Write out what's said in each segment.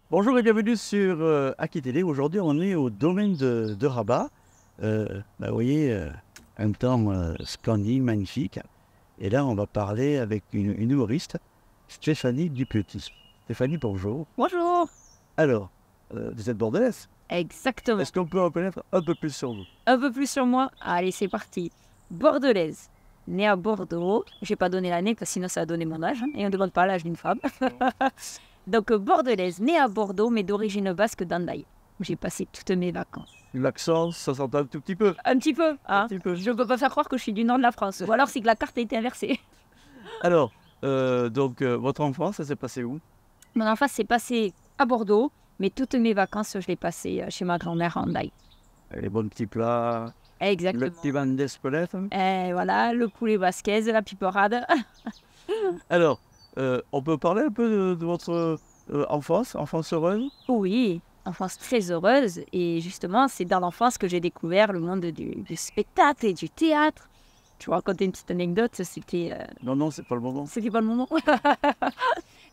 Bonjour et bienvenue sur Aquitélé. Aujourd'hui, on est au domaine de Rabat. Vous voyez, un temps splendide, magnifique. Et là, on va parler avec une humoriste, Stéphanie Dupetit. Stéphanie, bonjour. Bonjour. Alors, vous êtes bordelaise. Exactement. Est-ce qu'on peut en connaître un peu plus sur vous? Un peu plus sur moi. Allez, c'est parti. Bordelaise. Née à Bordeaux. Je vais pas donner l'année parce que sinon ça va donner mon âge. Et on ne demande pas l'âge d'une femme. Donc, bordelaise, née à Bordeaux, mais d'origine basque d'Andaï. J'ai passé toutes mes vacances. L'accent, ça s'entend un tout petit peu. Un petit peu, hein. Un petit peu. Je ne peux pas faire croire que je suis du nord de la France. Ou alors c'est que la carte a été inversée. Alors, votre enfance, ça s'est passé où? Mon enfance s'est passée à Bordeaux, mais toutes mes vacances, je l'ai passées chez ma grand-mère à Andaï. Les bons petits plats, le Exactement. petit vin d'Espelette. Et voilà, le poulet basquez, la piperade. Alors, on peut parler un peu de votre enfance heureuse? Oui, enfance très heureuse. Et justement, c'est dans l'enfance que j'ai découvert le monde du spectacle et du théâtre. Je vais vous raconter une petite anecdote. Non, c'est pas le moment. C'était pas le moment.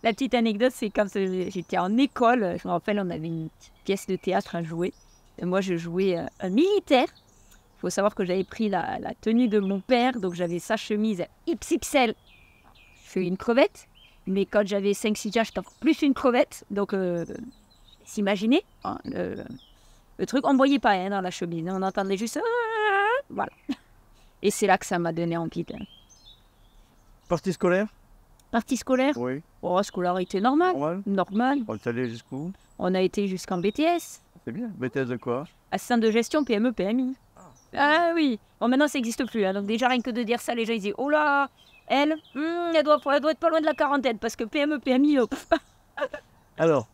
La petite anecdote, c'est quand j'étais en école. Je me rappelle, on avait une petite pièce de théâtre à jouer. Et moi, je jouais un militaire. Il faut savoir que j'avais pris la tenue de mon père. Donc, j'avais sa chemise XXL. Je fais une crevette. Mais quand j'avais 5-6 ans, j'étais encore plus une crevette. Donc, s'imaginer, hein, le truc, on ne voyait pas hein, dans la chemise. On entendait juste... voilà. Et c'est là que ça m'a donné envie de... Partie scolaire? Partie scolaire? Oui. Oh, scolarité normale. Normal. Normal. On est allé jusqu'où? On a été jusqu'en BTS. C'est bien. BTS de quoi? Assistant de gestion PME, PMI. Ah oui. Bon, maintenant, ça n'existe plus. Hein. Donc déjà, rien que de dire ça, les gens, ils disent, oh là, elle doit être pas loin de la quarantaine. Parce que PME, PMI... Alors,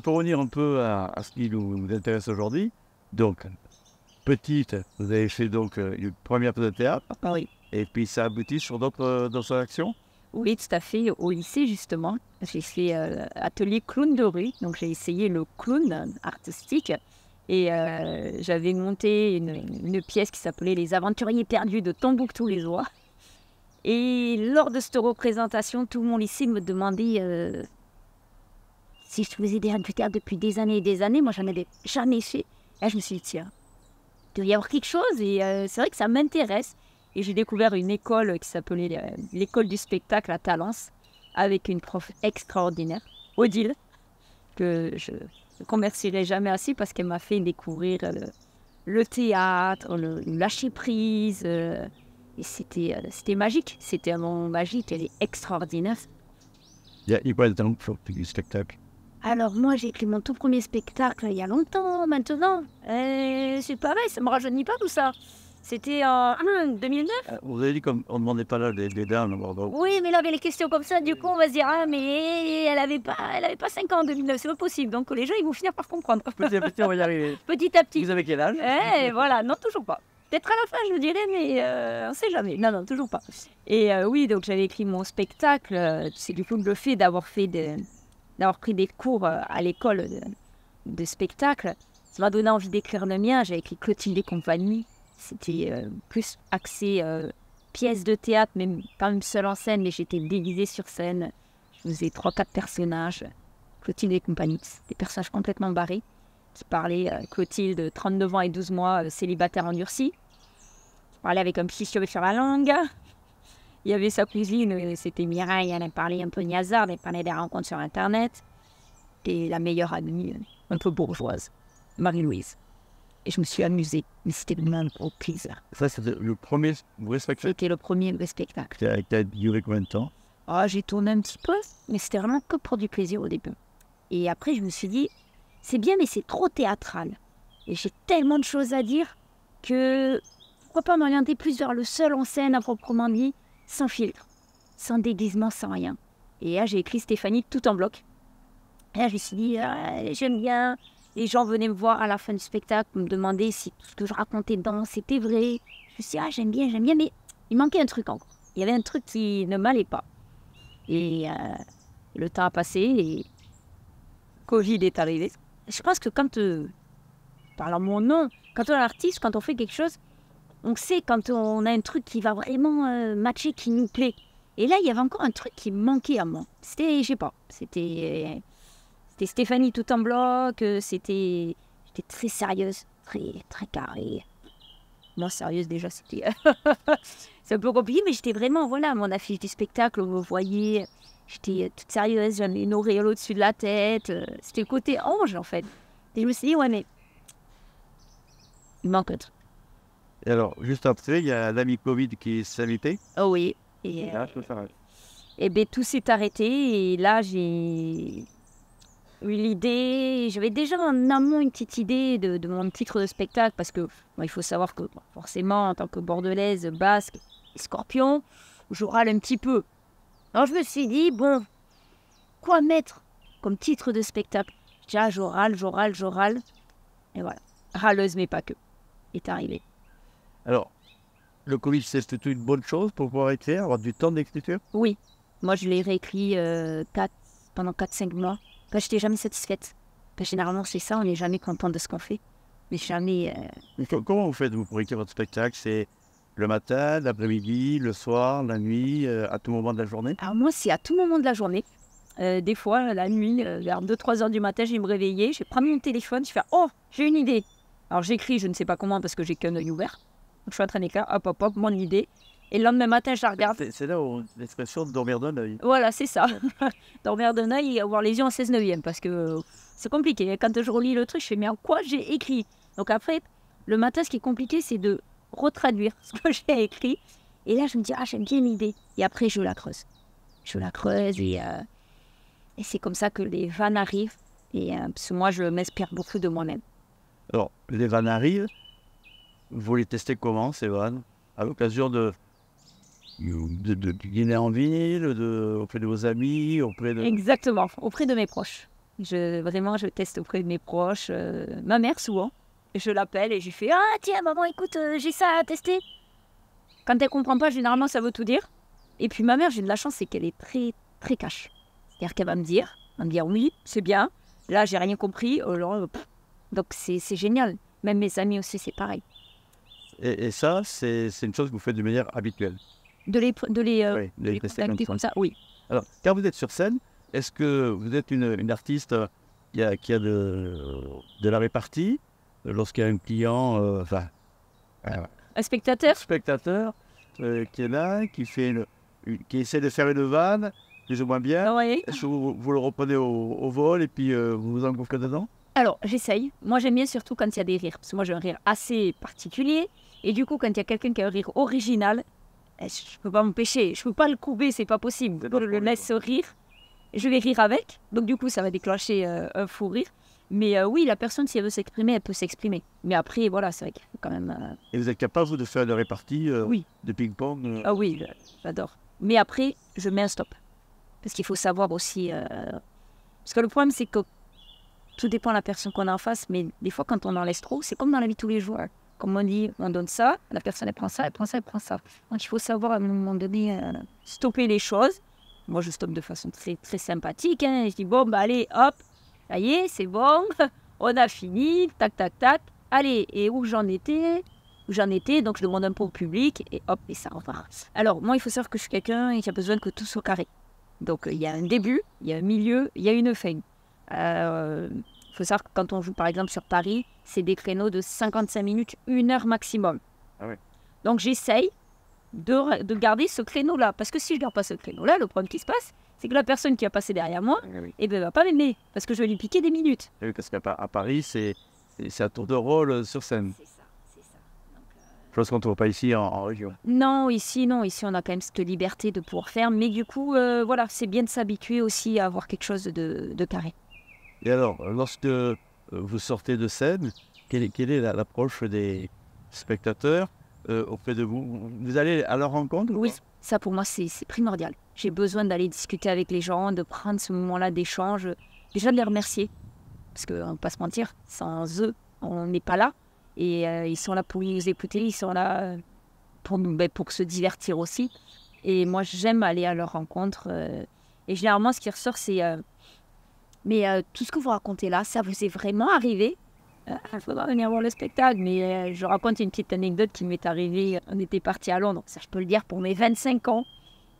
pour revenir un peu à ce qui nous intéresse aujourd'hui, donc, petite, vous avez fait donc une première pièce de théâtre, Ah oui. et puis ça aboutit sur d'autres actions? Oui, tout à fait. Au lycée, justement, j'ai fait atelier clown de rue. Donc, j'ai essayé le clown artistique. Et j'avais monté une pièce qui s'appelait Les Aventuriers perdus de Tombouctou-les-Oies. Et lors de cette représentation, tout mon lycée me demandait si je faisais du théâtre depuis des années et des années. Moi, j'en avais jamais fait. Et là, je me suis dit, tiens, il doit y avoir quelque chose. Et c'est vrai que ça m'intéresse. Et j'ai découvert une école qui s'appelait l'école du spectacle à Talence, avec une prof extraordinaire, Odile, que je ne remercierai jamais assez parce qu'elle m'a fait découvrir le théâtre, le lâcher-prise. Et c'était magique, c'était un moment magique, elle est extraordinaire. Il y a quoi de temps pour du spectacle? Alors moi, j'ai écrit mon tout premier spectacle il y a longtemps maintenant. C'est pareil, ça ne me rajeunit pas tout ça. C'était en 2009. Vous avez dit qu'on ne demandait pas là des dames à Bordeaux. Oui, mais là, avec les questions comme ça, du coup, on va se dire, ah, mais elle avait pas 5 ans en 2009, c'est pas possible. Donc, les gens, ils vont finir par comprendre. Petit à petit, on va y arriver. Petit à petit. Vous avez quel âge? Voilà, non, toujours pas. Peut-être à la fin, je dirais, mais on ne sait jamais. Non, toujours pas. Et oui, donc, j'avais écrit mon spectacle. C'est du coup le fait d'avoir pris des cours à l'école de spectacle. Ça m'a donné envie d'écrire le mien. J'ai écrit Clotilde et compagnie. C'était plus axé pièce de théâtre, même pas même seule en scène, mais j'étais déguisée sur scène. Je faisais 3-4 personnages, Clotilde et compagnie, des personnages complètement barrés, qui parlaient Clotilde, 39 ans et 12 mois, célibataire endurci. Je parlais avec un petit cheveu sur la langue. Il y avait sa cousine, c'était Mireille, elle parlait un peu niaisarde, elle parlait des rencontres sur Internet. Et la meilleure amie, un peu bourgeoise, Marie-Louise. Et je me suis amusée, mais c'était vraiment un gros plaisir. Ça, c'était le premier vrai spectacle. C'était le premier vrai spectacle. Qui a duré combien de temps? J'ai tourné un petit peu, mais c'était vraiment que pour du plaisir au début. Et après, je me suis dit, c'est bien, mais c'est trop théâtral. Et j'ai tellement de choses à dire que pourquoi pas m'orienter plus vers le seul en scène à proprement dit, sans filtre, sans déguisement, sans rien. Et là, j'ai écrit Stéphanie tout en bloc. Et là, je me suis dit, j'aime bien. Les gens venaient me voir à la fin du spectacle, me demander si tout ce que je racontais dedans, c'était vrai. Je me suis dit, j'aime bien, mais il manquait un truc encore. Il y avait un truc qui ne m'allait pas. Et le temps a passé et Covid est arrivé. Je pense que quand, par mon nom, quand on est artiste, quand on fait quelque chose, on sait quand on a un truc qui va vraiment matcher, qui nous plaît. Et là, il y avait encore un truc qui me manquait à moi. C'était, je sais pas, c'était C'était Stéphanie tout en bloc, j'étais très sérieuse, très carrée. Moi, sérieuse déjà, c'était c'est un peu compliqué, mais j'étais vraiment, voilà, mon affiche du spectacle, vous voyez, j'étais toute sérieuse, j'avais une auréole au-dessus de la tête, c'était le côté ange en fait. Et je me suis dit, ouais, mais il manque un truc. Et alors, juste après, il y a l'ami Covid qui s'est invité. Oh oui, Et là, je peux faire. et ben tout s'est arrêté, et là, j'ai eu l'idée, j'avais déjà en amont une petite idée de mon titre de spectacle, parce que bon, il faut savoir que bon, forcément, en tant que bordelaise, basque, et scorpion, je râle un petit peu. Alors je me suis dit, bon, quoi mettre comme titre de spectacle? Déjà, je râle, et voilà. Râleuse, mais pas que, est arrivé. Alors, le Covid, c'est plutôt une bonne chose pour pouvoir écrire, avoir du temps d'écriture. Oui, moi je l'ai réécrit pendant 4-5 mois. Je n'étais jamais satisfaite. Généralement, c'est ça, on n'est jamais content de ce qu'on fait. Mais jamais. Comment vous faites, vous, pour écrire votre spectacle? C'est le matin, l'après-midi, le soir, la nuit, à tout moment de la journée? Alors, moi, c'est à tout moment de la journée. Des fois, la nuit, vers 2-3 heures du matin, je vais me réveiller, je vais prendre mon téléphone, je fais oh, j'ai une idée. Alors, j'écris, je ne sais pas comment, parce que j'ai qu'un œil ouvert. Donc, je suis en train d'écrire, hop, mon idée. Et le lendemain matin, je la regarde. C'est là où l'expression de dormir d'un œil. Voilà, c'est ça. Dormir d'un œil et avoir les yeux en 16/9, parce que c'est compliqué. Quand je relis le truc, je fais mais en quoi j'ai écrit? Donc après, le matin, ce qui est compliqué, c'est de retraduire ce que j'ai écrit. Et là, je me dis, ah, j'aime bien l'idée. Et après, je la creuse. Et c'est comme ça que les vannes arrivent. Et parce que moi, je m'inspire beaucoup de moi-même. Alors, les vannes arrivent. Vous les testez comment, ces vannes? À l'occasion de dîner en ville, auprès de vos amis, auprès de... Exactement, auprès de mes proches. Je teste auprès de mes proches. Ma mère, souvent. Je l'appelle et je lui fais « Ah, tiens, maman, écoute, j'ai ça à tester. » Quand elle comprend pas, généralement, ça veut tout dire. Et puis ma mère, j'ai de la chance, c'est qu'elle est très, très cash. C'est-à-dire qu'elle va me dire oui, c'est bien. Là, j'ai rien compris. Donc, c'est génial. Même mes amis aussi, c'est pareil. Et ça, c'est une chose que vous faites de manière habituelle? De les tester contacter comme ça, oui. Alors, quand vous êtes sur scène, est-ce que vous êtes une artiste qui a de la répartie lorsqu'il y a un client, Un spectateur qui est là, qui essaie de faire une vanne, plus ou moins bien? Oui. Est-ce que vous le reprenez au vol et puis vous vous engouffrez dedans? Alors, j'essaye. Moi, j'aime bien surtout quand il y a des rires. Parce que moi, j'ai un rire assez particulier. Et du coup, quand il y a quelqu'un qui a un rire original, je ne peux pas m'empêcher. Je ne peux pas le couper, c'est pas possible. Je le laisse rire. Je vais rire avec. Donc, du coup, ça va déclencher un fou rire. Mais oui, la personne, si elle veut s'exprimer, elle peut s'exprimer. Mais après, voilà, c'est vrai qu'il faut quand même... Et vous êtes capable, vous, de faire de répartie oui. de ping-pong Ah oui, j'adore. Mais après, je mets un stop. Parce qu'il faut savoir aussi... Parce que le problème, c'est que tout dépend de la personne qu'on a en face, mais des fois, quand on en laisse trop, c'est comme dans la vie de tous les jours. Comme on dit, on donne ça, la personne, elle prend ça. Donc, il faut savoir, à un moment donné, stopper les choses. Moi, je stoppe de façon très, très sympathique. Hein. Je dis, bon, bah allez, hop, ça y est, c'est bon, on a fini, tac, tac, tac. Allez, et où j'en étais, donc je demande un peu au public, et hop, et ça repart. Alors, moi, il faut savoir que je suis quelqu'un qui a besoin que tout soit carré. Donc, il y a un début, il y a un milieu, il y a une fin. Il faut savoir que quand on joue par exemple sur Paris, c'est des créneaux de 55 minutes, 1 heure maximum. Ah ouais. Donc j'essaye de garder ce créneau-là. Parce que si je ne garde pas ce créneau-là, le problème qui se passe, c'est que la personne qui va passer derrière moi, elle ne va pas m'aimer. Parce que je vais lui piquer des minutes. Oui, parce qu'à Paris, c'est un tour de rôle sur scène. C'est ça. Donc, chose qu'on ne trouve pas ici en région. Non, ici, on a quand même cette liberté de pouvoir faire. Mais du coup, voilà, c'est bien de s'habituer aussi à avoir quelque chose de carré. Et alors, lorsque vous sortez de scène, quelle est l'approche des spectateurs auprès de vous? Vous allez à leur rencontre? Oui, ça pour moi c'est primordial. J'ai besoin d'aller discuter avec les gens, de prendre ce moment-là d'échange, déjà de les remercier. Parce qu'on ne va pas se mentir, sans eux, on n'est pas là. Et ils sont là pour nous écouter, ils sont là pour se divertir aussi. Et moi, j'aime aller à leur rencontre. Et généralement, ce qui ressort, c'est... Mais tout ce que vous racontez là, ça vous est vraiment arrivé? Il faudra venir voir le spectacle, mais je raconte une petite anecdote qui m'est arrivée. On était partis à Londres, ça je peux le dire, pour mes 25 ans.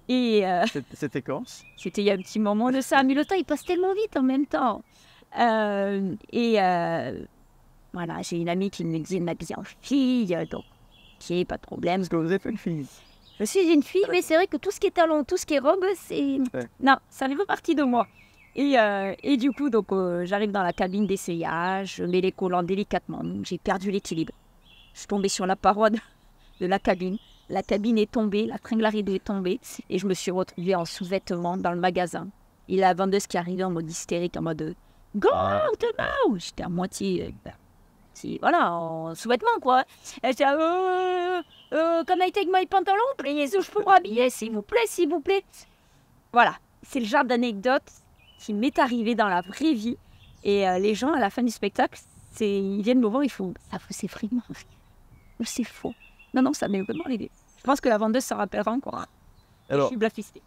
Et C'était quand? c'était il y a un petit moment de ça, mais le temps il passe tellement vite en même temps. Voilà, j'ai une amie qui me dit, en fille, donc, ok, pas de problème. Est-ce que vous êtes une fille? Je suis une fille, mais c'est vrai que tout ce qui est talon, tout ce qui est robe, c'est... Ouais. Non, ça fait pas partie de moi. Et du coup, donc, j'arrive dans la cabine d'essayage, je mets les collants délicatement. J'ai perdu l'équilibre. Je suis tombée sur la paroi de la cabine. La cabine est tombée, la tringle à rideau est tombée. Et je me suis retrouvée en sous-vêtements dans le magasin. Et la vendeuse qui arrivait en mode hystérique, en mode « Go out now !» J'étais à moitié... voilà, en sous-vêtements, quoi. Elle était can I take my pantalon, please? Je peux m'habiller, s'il vous plaît, s'il vous plaît. Voilà, c'est le genre d'anecdote qui m'est arrivé dans la vraie vie. Et les gens, à la fin du spectacle, ils viennent me voir, ils font « Ça vous c'est vraiment... c'est faux. » Non, ça m'est vraiment l'idée. Je pense que la vendeuse se rappellera encore. Alors, je suis blackfistée.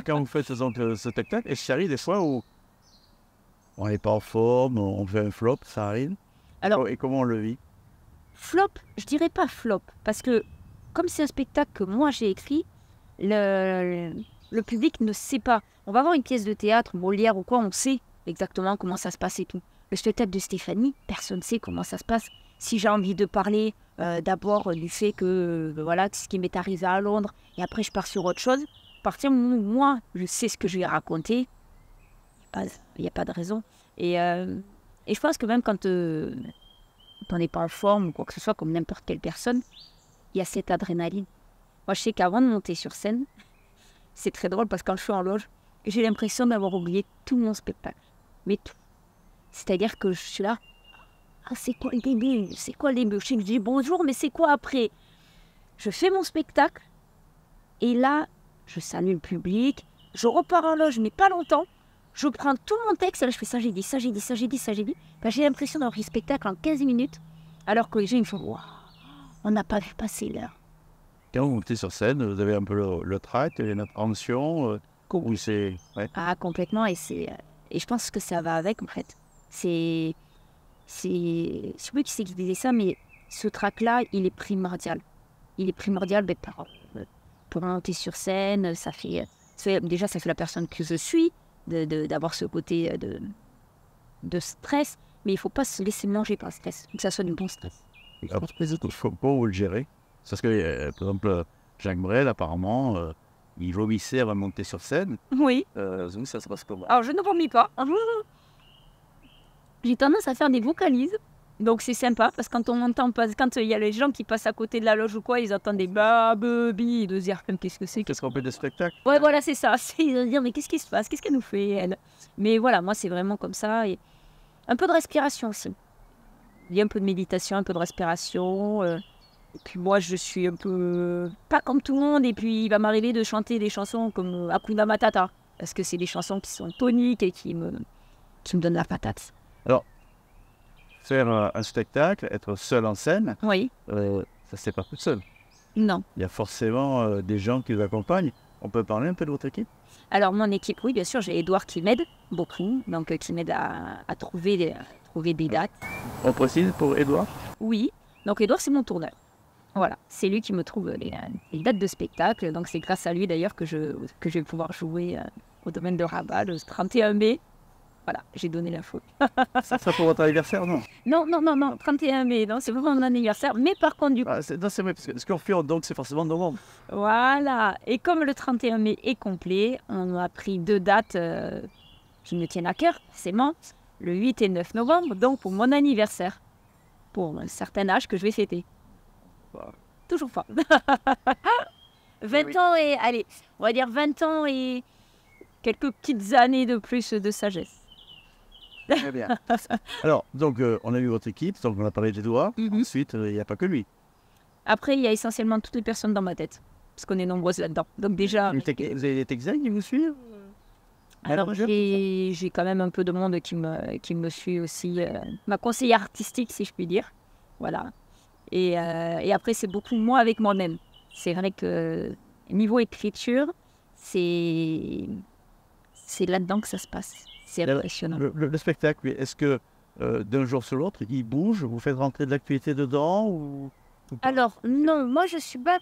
quand vous faites donc, ce spectacle, est-ce qu'il arrive des fois où on n'est pas en forme, on fait un flop, ça arrive? Alors, et comment on le vit? Flop, je dirais pas flop, parce que comme c'est un spectacle que moi j'ai écrit, le public ne sait pas. On va voir une pièce de théâtre, Molière ou quoi, on sait exactement comment ça se passe et tout. Le spectacle de Stéphanie, personne ne sait comment ça se passe. Si j'ai envie de parler d'abord du fait que, voilà, ce qui m'est arrivé à Londres, et après je pars sur autre chose, à partir du moment où moi, je sais ce que je vais raconter, il n'y a pas de raison. Et je pense que même quand on n'est pas en forme ou quoi que ce soit, comme n'importe quelle personne, il y a cette adrénaline. Moi, je sais qu'avant de monter sur scène, c'est très drôle parce que quand je suis en loge, j'ai l'impression d'avoir oublié tout mon spectacle. Mais tout. C'est-à-dire que je suis là, c'est quoi le début? C'est quoi le début? Je dis bonjour, mais c'est quoi après? Je fais mon spectacle et là, je salue le public, je repars en loge, mais pas longtemps. Je prends tout mon texte, et là je fais ça, j'ai dit, ça, j'ai dit, ça, j'ai dit, ça, j'ai dit. Ben, j'ai l'impression d'avoir fait le spectacle en 15 minutes, alors que les gens ils me font, waouh, on n'a pas vu passer l'heure. Quand vous montez sur scène, vous avez un peu le trac, l'appréhension, ou c'est... Ouais. Ah, complètement, et je pense que ça va avec en fait. Je sais plus qui c'est qui disait ça, mais ce trac-là, il est primordial. Il est primordial pour monter sur scène, déjà ça fait la personne que je suis, d'avoir ce côté de stress, mais il ne faut pas se laisser manger par le stress, que ça soit du bon stress. Après, il faut pas vous le gérer. Parce que, par exemple, Jacques Brel, apparemment, il vomissait avant de monter sur scène. Oui. Vous, ça se passe comment? Alors, je ne vomis pas. J'ai tendance à faire des vocalises. Donc, c'est sympa, parce que quand il y a les gens qui passent à côté de la loge ou quoi, ils entendent des babubi, ils doivent se dire, qu'est-ce que c'est? Qu'est-ce qu'on fait de spectacle? Ouais, voilà, c'est ça. Ils vont se dire, mais qu'est-ce qui se passe? Qu'est-ce qu'elle nous fait, elle? Mais voilà, moi, c'est vraiment comme ça. Et un peu de respiration aussi. Il y a un peu de méditation, un peu de respiration. Et puis moi, je suis un peu pas comme tout le monde. Et puis, il va m'arriver de chanter des chansons comme Hakuna Matata. Parce que c'est des chansons qui sont toniques et qui me donnent la patate. Alors, faire un spectacle, être seul en scène, Oui. ça c'est pas tout seul. Non. Il y a forcément des gens qui vous accompagnent. On peut parler un peu de votre équipe? Alors, mon équipe, oui, bien sûr, j'ai Edouard qui m'aide beaucoup. Donc, qui m'aide à trouver des dates. On précise pour Edouard? Oui. Donc, Edouard, c'est mon tourneur. Voilà, c'est lui qui me trouve les dates de spectacle. Donc, c'est grâce à lui d'ailleurs que je vais pouvoir jouer au domaine de Rabat le 31 mai. Voilà, j'ai donné l'info. Ça sera pour votre anniversaire, non? Non, 31 mai, non, c'est pas mon anniversaire. Mais par contre, du coup... c'est vrai, parce que Scorpion, donc c'est forcément novembre. Voilà, et comme le 31 mai est complet, on a pris 2 dates qui me tiennent à cœur, forcément, le 8 et 9 novembre, donc pour mon anniversaire, pour un certain âge que je vais fêter. Wow. Toujours pas. 20 ans et... Allez, on va dire 20 ans et quelques petites années de plus de sagesse. Très bien. Alors, donc, on a vu votre équipe, donc on a parlé d'Edouard. Ensuite, il n'y a pas que lui. Après, il y a essentiellement toutes les personnes dans ma tête, parce qu'on est nombreuses là-dedans. Donc déjà... Vous avez des Texans qui vous suivent? Alors, j'ai quand même un peu de monde qui me suit aussi. Ma conseillère artistique, si je puis dire. Voilà. Et après, c'est beaucoup moi avec moi-même. C'est vrai que niveau écriture, c'est là-dedans que ça se passe. C'est impressionnant. Le spectacle, est-ce que d'un jour sur l'autre, il bouge? Vous faites rentrer de l'actualité dedans ou Alors, non, moi, je suis pas...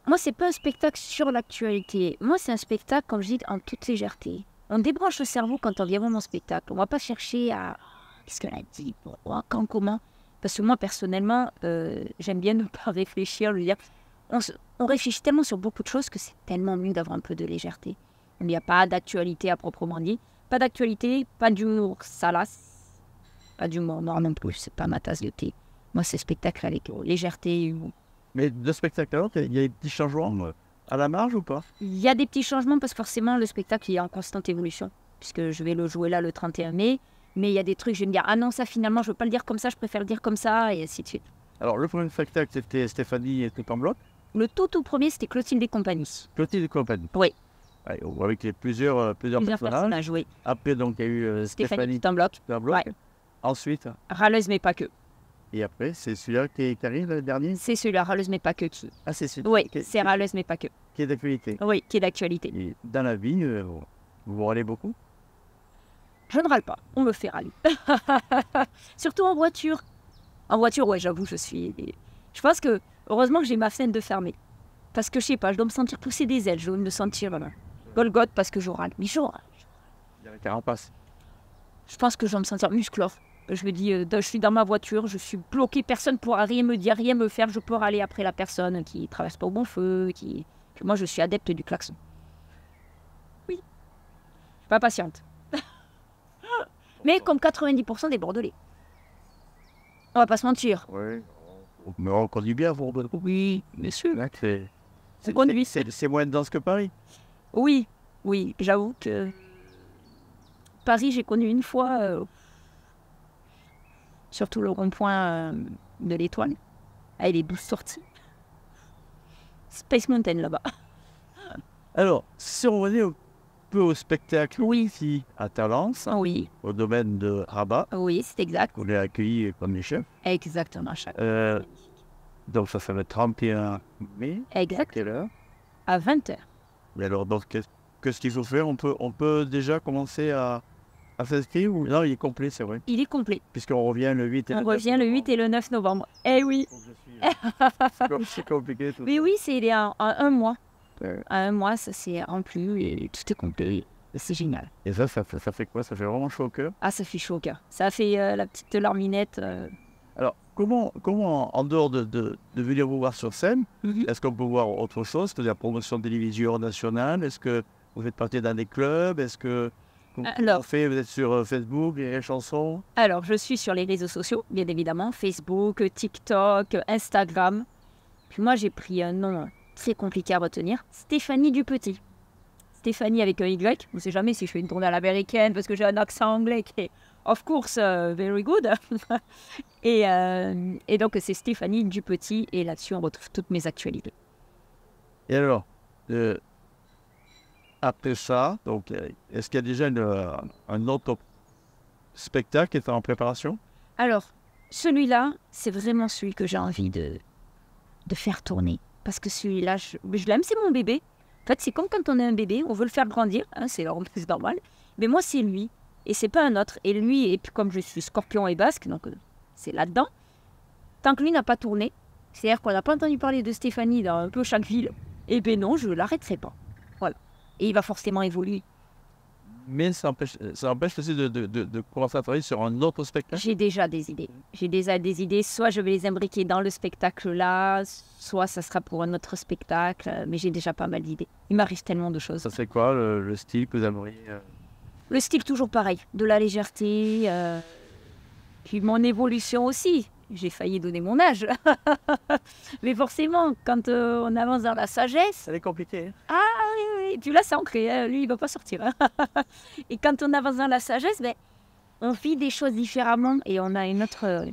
Moi, c'est pas un spectacle sur l'actualité. Moi, c'est un spectacle, comme je dis, en toute légèreté. On débranche le cerveau quand on vient voir mon spectacle. On va pas chercher à qu'est-ce qu'elle a dit, pourquoi, quand, comment. Parce que moi, personnellement, j'aime bien ne pas réfléchir. Je veux dire, on réfléchit tellement sur beaucoup de choses que c'est tellement mieux d'avoir un peu de légèreté. Il n'y a pas d'actualité à proprement dit. Pas d'actualité, pas d'humour salace, pas d'humour noir non plus. C'est pas ma tasse de thé. Moi, c'est spectacle avec légèreté et humour. Mais de spectacle à l'autre, il y a des petits changements à la marge ou pas? Il y a des petits changements parce que forcément, le spectacle il est en constante évolution. Puisque je vais le jouer là le 31 mai. Mais il y a des trucs, je vais me dire, ah non, ça finalement, je ne veux pas le dire comme ça, je préfère le dire comme ça, et ainsi de suite. Alors, le premier spectacle, c'était Stéphanie et tout en bloc. Le tout premier, c'était Clotilde et compagnie. Clotilde et compagnie. Oui. Ouais, avec plusieurs personnages. Oui. Après, donc, il y a eu Stéphanie tout en bloc. tout en bloc. Ouais. Ensuite, Râleuse, mais pas que. et après, c'est celui-là qui arrive, le dernier? C'est celui-là, Râleuse, mais pas que. Ah, c'est celui-là. Oui, c'est Râleuse, mais pas que. Qui est d'actualité. Oui, qui est d'actualité. Et dans la vie, vous râlez beaucoup? Je ne râle pas, on me fait râler. Surtout en voiture. En voiture, ouais, j'avoue, je pense que, heureusement que j'ai ma fenêtre de fermée. Parce que, je sais pas, je dois me sentir pousser des ailes, je dois me sentir Golgoth parce que je râle. Mais je râle. Il y a la carapace. Je pense que je dois me sentir musclore. Je me dis, je suis dans ma voiture, je suis bloquée, personne ne pourra rien me dire, rien me faire. Je peux râler après la personne qui ne traverse pas au bon feu. Moi, je suis adepte du klaxon. Oui. Je suis pas patiente. Mais comme 90% des Bordelais. On va pas se mentir. Oui. Mais on conduit bien, vous. Oui, bien sûr. C'est moins dense que Paris. Oui, oui, j'avoue que Paris, j'ai connu une fois, surtout le rond-point de l'Étoile, avec les 12 sorties. Space Mountain là-bas. Alors, si on revenait un peu au spectacle ici à Talence, Oui, au domaine de Rabat, oui, c'est exact. on est accueillis comme les chefs. Exactement, chaque. Donc ça fait le 31 mai. Exact. Quelle heure? À 20h. Mais alors, donc, qu'est-ce qu'il faut faire? On peut déjà commencer à s'inscrire ou... Non, il est complet, c'est vrai. Il est complet. Puisqu'on revient le 8 et On revient le 8 et le 9 novembre. Eh oui. C'est compliqué tout Mais ça. oui, c'est en un mois. À un mois, ça s'est rempli et tout est complet. C'est génial. Et ça fait quoi? Ça fait vraiment chaud au cœur. Ah, ça fait chaud au cœur. Ça fait la petite larminette. Alors, comment en dehors de venir vous voir sur scène, est-ce qu'on peut voir autre chose, c'est-à-dire la promotion de télévision nationale? Est-ce que vous faites partie d'un des clubs? Est-ce que vous êtes sur Facebook, les chansons? Alors, je suis sur les réseaux sociaux, bien évidemment. Facebook, TikTok, Instagram. Puis moi, j'ai pris un nom très compliqué à retenir. Stéphanie Dupetit. Stéphanie avec un Y. On ne sait jamais si je fais une tournée à l'américaine parce que j'ai un accent anglais qui est, of course, very good. et donc, c'est Stéphanie Dupetit. Et là-dessus, on retrouve toutes mes actualités. Et alors, après ça, donc, est-ce qu'il y a déjà un autre spectacle qui est en préparation? Alors, celui-là, c'est vraiment celui que j'ai envie de faire tourner. Parce que celui-là, je l'aime, c'est mon bébé. En fait, c'est comme quand on a un bébé, on veut le faire grandir, hein, c'est normal. Mais moi, c'est lui, et c'est pas un autre. Et lui, et puis comme je suis scorpion et basque, donc c'est là-dedans. Tant que lui n'a pas tourné, c'est-à-dire qu'on n'a pas entendu parler de Stéphanie dans un peu chaque ville, eh ben non, je ne l'arrêterai pas. Voilà. Et il va forcément évoluer. Mais ça empêche aussi de commencer à travailler sur un autre spectacle? J'ai déjà des idées. J'ai déjà des idées. Soit je vais les imbriquer dans le spectacle là, soit ça sera pour un autre spectacle. Mais j'ai déjà pas mal d'idées. Il m'arrive tellement de choses. Ça c'est quoi le style que vous aimeriez Le style toujours pareil. De la légèreté. Puis mon évolution aussi. J'ai failli donner mon âge. Mais forcément, quand on avance dans la sagesse... Ça est compliqué. Ah oui. Et puis là, c'est ancré. Hein. Lui, il ne va pas sortir. Hein. Et quand on avance dans la sagesse, on vit des choses différemment et on a une autre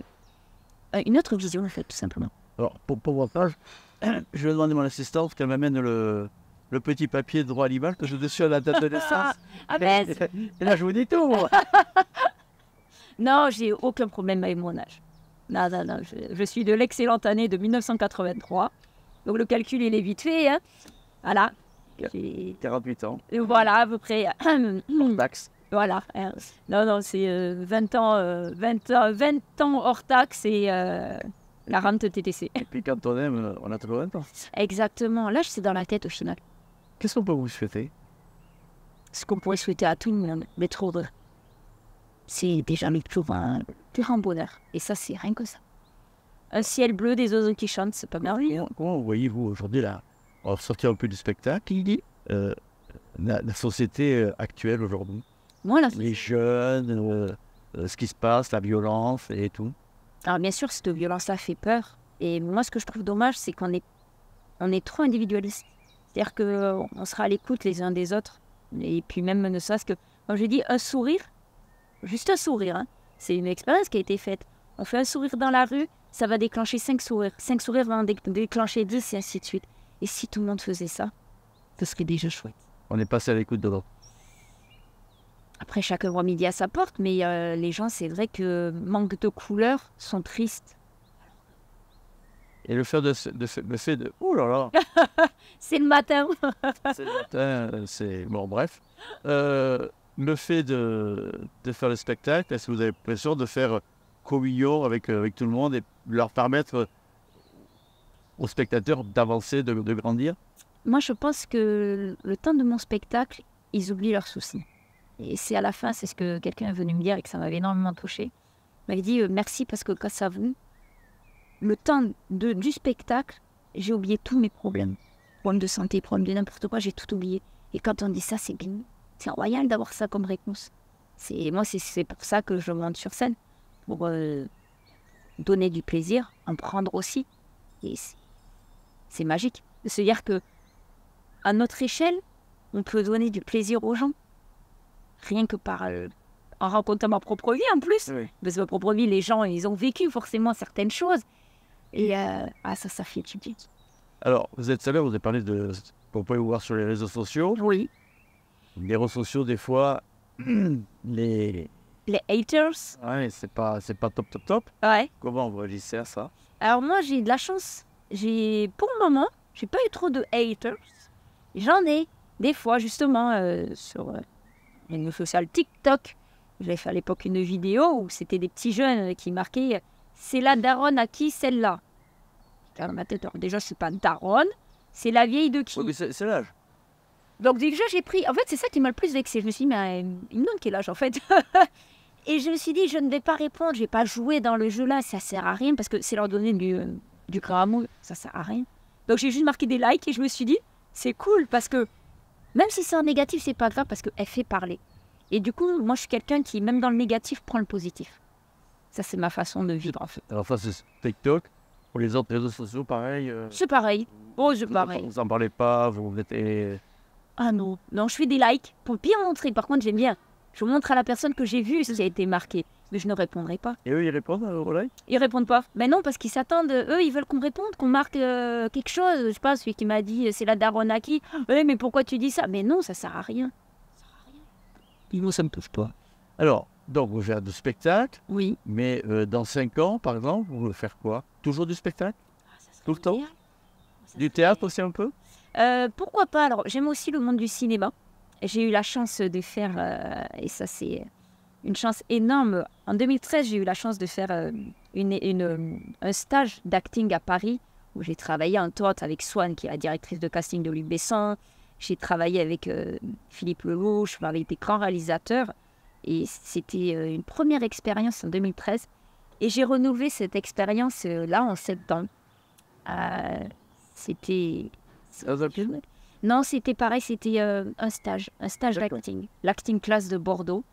vision, en fait, tout simplement. Alors, pour votre âge, je vais demander à mon assistante qu'elle m'amène le petit papier de droit à l'image que j'ai dessus à la date de naissance. Et là, je vous dis tout. Non, j'ai aucun problème avec mon âge. Non, je suis de l'excellente année de 1983. Donc le calcul, il est vite fait. Hein. Voilà. J'ai 48 ans. Voilà, à peu près. Taxe. Voilà. Non, c'est 20 ans hors taxe et la rente TTC. Et puis quand on aime, on a toujours 20 ans. Exactement. L'âge, c'est dans la tête au final. Qu'est-ce qu'on peut vous souhaiter? ce qu'on pourrait souhaiter à tout le monde, d'être heureux. C'est déjà le plus grand bonheur. Et ça, c'est rien que ça. Un ciel bleu, des oiseaux qui chantent, c'est pas merveilleux. Comment voyez-vous aujourd'hui, là, on va sortir un peu du spectacle, la société actuelle aujourd'hui, Moi, là, les jeunes, ce qui se passe, la violence et tout. alors bien sûr, cette violence-là fait peur. Et moi, ce que je trouve dommage, c'est qu'on est trop individualiste. C'est-à-dire qu'on sera à l'écoute les uns des autres. Et puis même, ne serait-ce que, comme j'ai dit, un sourire, juste un sourire, hein. C'est une expérience qui a été faite. On fait un sourire dans la rue, ça va déclencher 5 sourires. 5 sourires vont déclencher 10 et ainsi de suite. Et si tout le monde faisait ça, ce serait déjà chouette. On est passé à l'écoute de l'autre. Après, chaque voix midi à sa porte, mais les gens, c'est vrai que manque de couleurs, sont tristes. Et le fait de oh là là, C'est le matin. c'est le matin, c'est bon, bref. Le fait de faire le spectacle, est-ce que vous avez l'impression de faire communion avec tout le monde et leur permettre aux spectateurs d'avancer, de grandir? Moi, je pense que le temps de mon spectacle, ils oublient leurs soucis. Et c'est à la fin, c'est ce que quelqu'un est venu me dire et que ça m'avait énormément touchée. Il m'avait dit merci parce que grâce à vous, le temps du spectacle, j'ai oublié tous mes problèmes. Problèmes de santé, problèmes de n'importe quoi, j'ai tout oublié. Et quand on dit ça, c'est royal d'avoir ça comme réponse. Moi, c'est pour ça que je monte sur scène. Pour donner du plaisir, en prendre aussi. Et c'est magique. De se dire que à notre échelle, on peut donner du plaisir aux gens. Rien que en racontant ma propre vie en plus. Oui. Parce que ma propre vie, les gens, ils ont vécu forcément certaines choses. Et ça fait du bien. Alors, vous êtes salaire, vous avez parlé de... Vous pouvez vous voir sur les réseaux sociaux. Oui. Les réseaux sociaux, des fois, les... Les haters. Ouais, c'est pas top. Ouais. Comment vous réagissez à ça? Alors moi, j'ai de la chance. Pour le moment, j'ai pas eu trop de haters. J'en ai. Des fois, justement, sur le réseau social TikTok. J'avais fait à l'époque une vidéo où c'était des petits jeunes qui marquaient « C'est la daronne à qui, celle-là ?» Dans ma tête, alors déjà, c'est pas daronne, c'est la vieille de qui? Oui, mais c'est l'âge. Donc déjà, j'ai pris... En fait, c'est ça qui m'a le plus vexée. Je me suis dit, mais il me donne quel âge, en fait? Et je me suis dit, je ne vais pas répondre, je vais pas jouer dans le jeu là, ça sert à rien, parce que c'est leur donner du grain à moudre, ça sert à rien. Donc j'ai juste marqué des likes et je me suis dit, c'est cool, parce que même si c'est en négatif, c'est pas grave, parce qu'elle fait parler. Et du coup, moi, je suis quelqu'un qui, même dans le négatif, prend le positif. Ça, c'est ma façon de vivre, en fait. Alors ça, c'est TikTok. Pour les autres réseaux sociaux, pareil. C'est pareil. Oh, c'est pareil. Vous n'en parlez pas, vous êtes... Ah non, non, je fais des likes pour bien montrer. Par contre, j'aime bien. Je montre à la personne que j'ai vu ce qui a été marqué. Mais je ne répondrai pas. Et eux, ils répondent au like? Ils répondent pas. Ben non, parce qu'ils s'attendent. Eux, ils veulent qu'on réponde, qu'on marque quelque chose. Je sais pas, celui qui m'a dit c'est la daronne à qui. Oui, mais pourquoi tu dis ça? Mais non, ça sert à rien. Ça sert à rien. Puis moi, ça me touche pas. Alors, donc, vous faites du spectacle, Oui. mais dans 5 ans, par exemple, vous voulez faire quoi? Toujours du spectacle? Tout le temps? Du théâtre aussi un peu? Pourquoi pas? Alors, j'aime aussi le monde du cinéma. J'ai eu la chance de faire, et ça c'est une chance énorme, en 2013, j'ai eu la chance de faire un stage d'acting à Paris, où j'ai travaillé entre autres avec Swan, qui est la directrice de casting de Luc Besson. J'ai travaillé avec Philippe Lelouch, avec des grands réalisateurs. Et c'était une première expérience en 2013. Et j'ai renouvelé cette expérience là en septembre. C'était... Non, c'était pareil, c'était un stage d'acting, l'acting class de Bordeaux.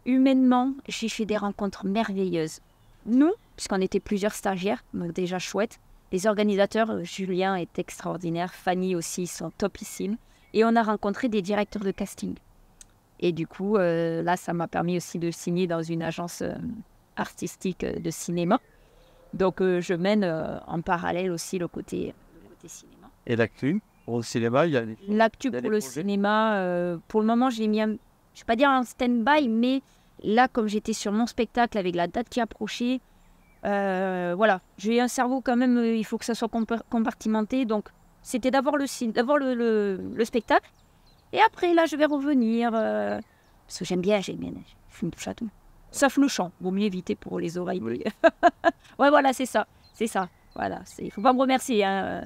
Humainement, j'ai fait des rencontres merveilleuses. Nous, puisqu'on était plusieurs stagiaires, donc déjà chouette. Les organisateurs, Julien est extraordinaire, Fanny aussi, ils sont topissimes. Et on a rencontré des directeurs de casting. Et du coup, là, ça m'a permis aussi de signer dans une agence artistique de cinéma. Donc, je mène en parallèle aussi le côté cinéma. Et l'actu au cinéma, il y a l'actu pour le cinéma, pour le moment, j'ai mis je ne vais pas dire en stand-by, mais là, comme j'étais sur mon spectacle avec la date qui approchait, voilà, j'ai un cerveau quand même, il faut que ça soit compartimenté. Donc, c'était d'abord le spectacle. Et après, là, je vais revenir, parce que j'aime bien, je me touche à tout. Sauf le chant, vaut mieux éviter pour les oreilles. Oui. Ouais, voilà, c'est ça. Voilà, il ne faut pas me remercier. Hein.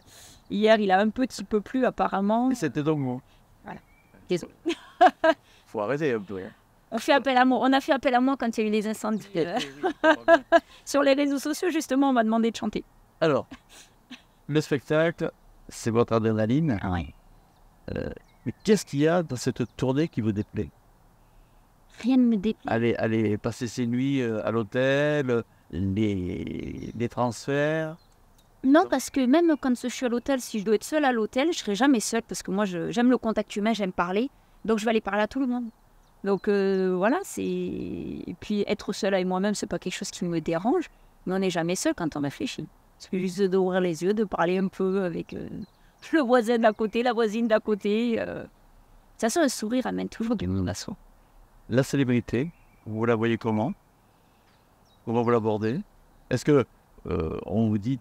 Hier, il a un petit peu plu, apparemment. C'était donc moi. Voilà, désolé. Faut arrêter un peu. Hein. On a fait appel à moi quand il y a eu les incendies. Sur les réseaux sociaux, justement, on m'a demandé de chanter. Alors, le spectacle, c'est votre adrénaline. Ah ouais. Mais qu'est-ce qu'il y a dans cette tournée qui vous déplaît? Rien ne me déplaît. Aller passer ses nuits à l'hôtel, les transferts. Non, parce que même quand je suis à l'hôtel, si je dois être seule à l'hôtel, je ne serai jamais seule parce que moi, j'aime le contact humain, j'aime parler. Donc, je vais aller parler à tout le monde. Donc, voilà, c'est... Et puis, être seule avec moi-même, c'est pas quelque chose qui me dérange. Mais on n'est jamais seul quand on réfléchit. C'est juste d'ouvrir les yeux, de parler un peu avec le voisin d'à côté, la voisine d'à côté. Ça sent un sourire amène toujours du monde à soi. La célébrité, vous la voyez comment? Comment vous l'abordez? Est-ce que on vous dit,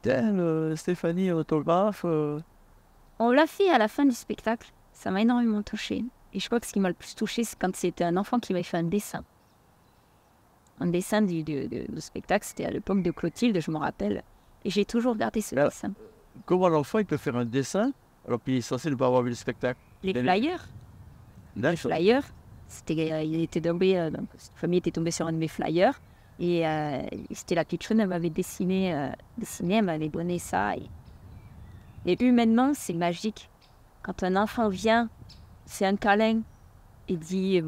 Stéphanie, autographe On l'a fait à la fin du spectacle. Ça m'a énormément touchée. Et je crois que ce qui m'a le plus touchée, c'est quand c'était un enfant qui m'avait fait un dessin. Un dessin du spectacle, c'était à l'époque de Clotilde, je me rappelle. Et j'ai toujours gardé ce dessin. Comment l'enfant il peut faire un dessin alors qu'il est censé ne pas avoir vu le spectacle? Les flyers. Les flyers. Il était tombé, cette famille était tombée sur un de mes flyers. Et c'était la petite elle m'avait dessiné, elle m'avait donné ça. Et humainement, c'est magique. Quand un enfant vient, c'est un câlin. Il dit,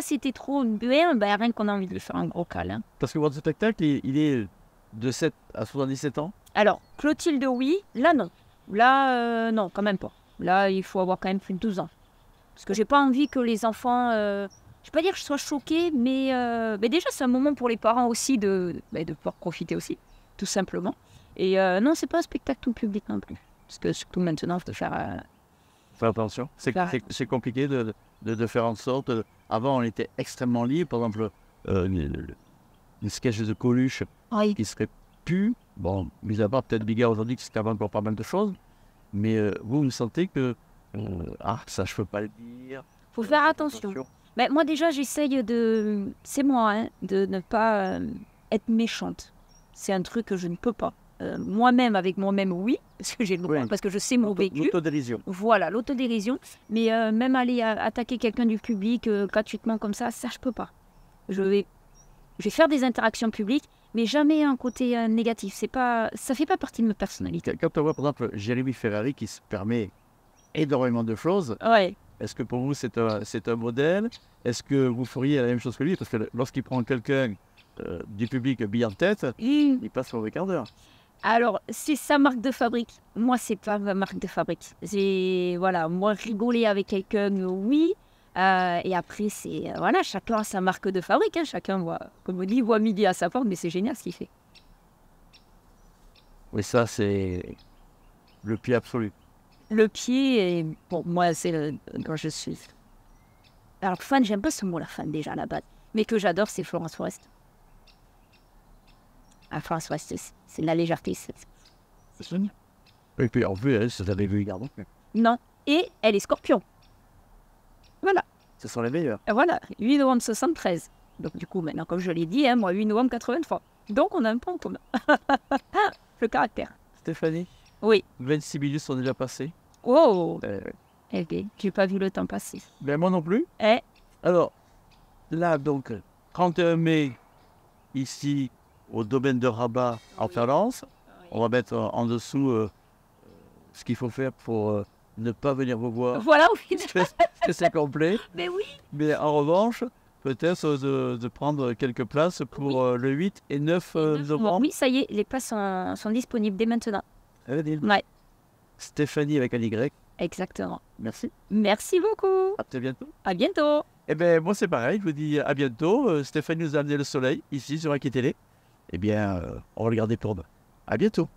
c'était trop bien, rien qu'on a envie de lui faire un gros câlin. Parce que votre spectacle, il est de 7 à 77 ans? Alors, Clotilde, oui. Là, non. Là, non, quand même pas. Là, il faut avoir quand même plus de 12 ans. Parce que j'ai pas envie que les enfants... je vais pas dire que je sois choquée, mais déjà, c'est un moment pour les parents aussi de pouvoir profiter aussi, tout simplement. Et non, c'est pas un spectacle tout public non plus. Parce que surtout maintenant, il faut faire... Faire attention. C'est compliqué de faire en sorte... Avant, on était extrêmement libre. Par exemple, les sketchs de Coluche qui seraient plus... Bon, mis à part peut-être Bigard aujourd'hui qui se cave encore pas mal de choses. Mais vous sentez que... ça, je peux pas le dire. Faut faire attention. Moi, déjà, j'essaye de... C'est moi, de ne pas être méchante. C'est un truc que je ne peux pas. Moi-même, avec moi-même, oui, parce que j'ai le droit, parce que je sais mon vécu. L'autodérision. Voilà, l'autodérision. Mais même aller attaquer quelqu'un du public gratuitement comme ça, je peux pas. Je vais faire des interactions publiques, mais jamais un côté négatif. Ça fait pas partie de ma personnalité. Quand on voit, par exemple, Jérémy Ferrari qui se permet énormément de choses, ouais. Est-ce que pour vous, c'est un modèle? Est-ce que vous feriez la même chose que lui? Parce que lorsqu'il prend quelqu'un du public bien en tête, il passe au quart d'heure. Alors, c'est sa marque de fabrique. Moi, c'est pas ma marque de fabrique. Moi, rigoler avec quelqu'un, oui. Et après, chacun a sa marque de fabrique. Hein. Chacun voit midi à sa porte, mais c'est génial ce qu'il fait. Oui, ça, c'est le pied absolu. Le pied, pour moi, c'est quand je suis... Alors, fan, j'aime pas ce mot, la fan, déjà, à la base. Mais que j'adore, c'est Florence Forest. Florence Forest, c'est de la légèreté. C'est génial. Et puis, en plus, ça t'avait vu, regarde. Non. Et elle est scorpion. Voilà. Ce sont les meilleurs. Voilà, 8 novembre 73. Donc, du coup, maintenant, comme je l'ai dit, moi, 8 novembre 83. Donc, on a un point en commun. Le caractère. Stéphanie? Oui. 26 minutes sont déjà passées. Oh Eh bien, j'ai pas vu le temps passer. Ben, moi non plus. Alors, là, donc, 31 mai, ici, au domaine de Rabat, en Talence. Oui. On va mettre en dessous ce qu'il faut faire pour ne pas venir vous voir. Voilà, oui. que c'est complet. Mais oui. Mais en revanche, peut-être de prendre quelques places pour le 8 et 9 novembre. Oui, ça y est, les places sont disponibles dès maintenant. Ouais. Stéphanie avec un Y. Exactement. Merci. Merci beaucoup. À très bientôt. À bientôt. Eh bien, moi, c'est pareil. Je vous dis à bientôt. Stéphanie nous a amené le soleil ici sur Aki Télé. Eh bien, on va le garder pour nous. À bientôt.